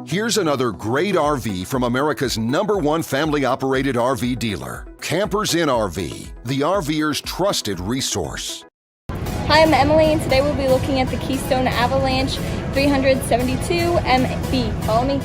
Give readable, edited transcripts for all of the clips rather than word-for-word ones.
Here's another great RV from America's #1 family-operated RV dealer, Campers Inn RV, the RVer's trusted resource. Hi, I'm Emily, and today we'll be looking at the Keystone-Avalanche 5th-372MB. Follow me.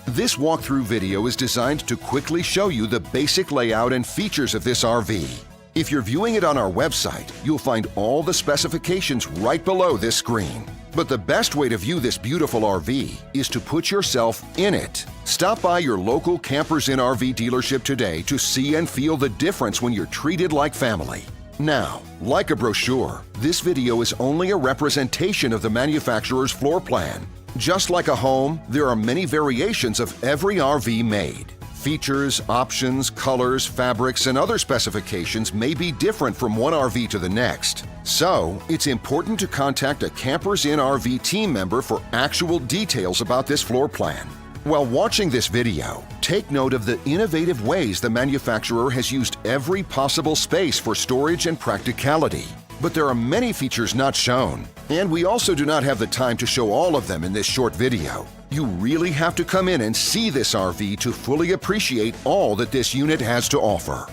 This walkthrough video is designed to quickly show you the basic layout and features of this RV. If you're viewing it on our website, you'll find all the specifications right below this screen. But the best way to view this beautiful RV is to put yourself in it. Stop by your local Campers Inn RV dealership today to see and feel the difference when you're treated like family. Now, like a brochure, this video is only a representation of the manufacturer's floor plan. Just like a home, there are many variations of every RV made. Features, options, colors, fabrics, and other specifications may be different from one RV to the next. So, it's important to contact a Campers Inn RV team member for actual details about this floor plan. While watching this video, take note of the innovative ways the manufacturer has used every possible space for storage and practicality. But there are many features not shown, and we also do not have the time to show all of them in this short video. You really have to come in and see this RV to fully appreciate all that this unit has to offer.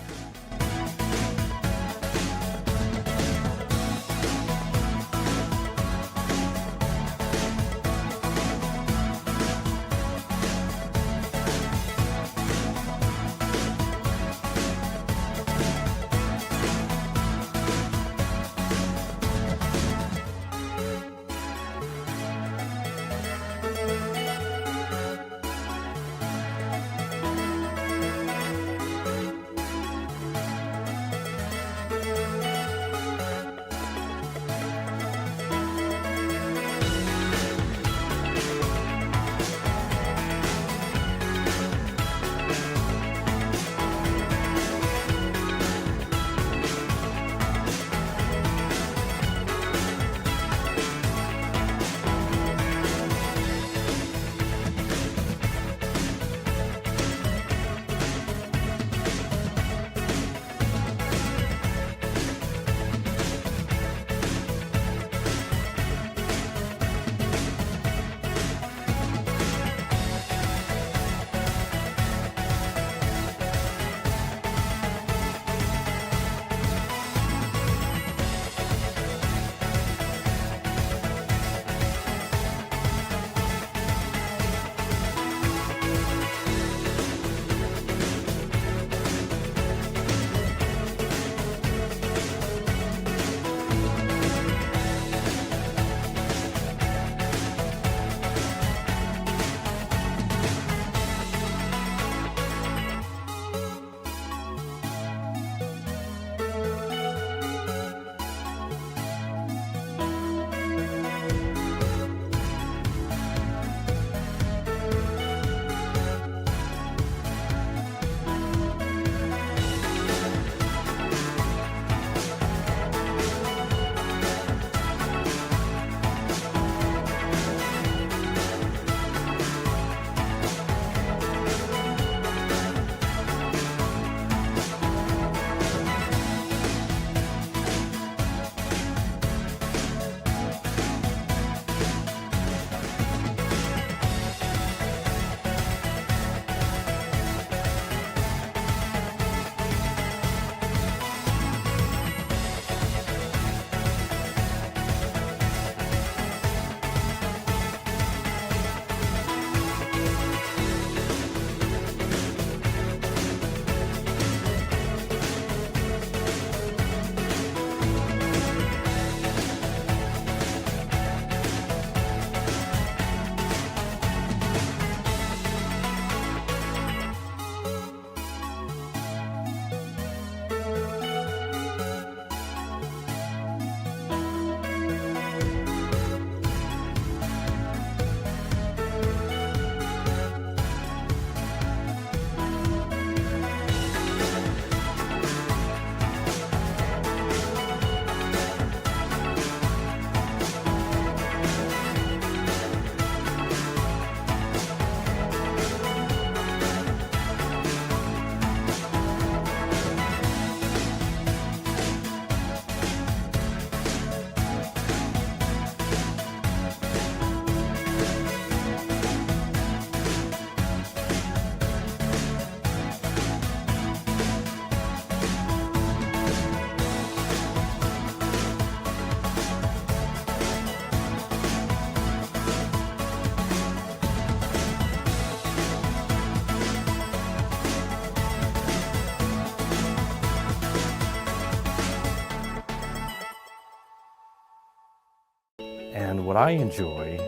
And what I enjoy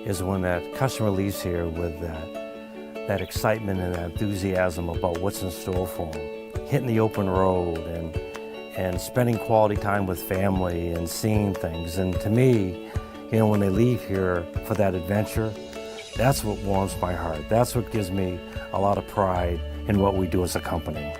is when that customer leaves here with that excitement and that enthusiasm about what's in store for them. Hitting the open road and spending quality time with family and seeing things. And to me, you know, when they leave here for that adventure, that's what warms my heart. That's what gives me a lot of pride in what we do as a company.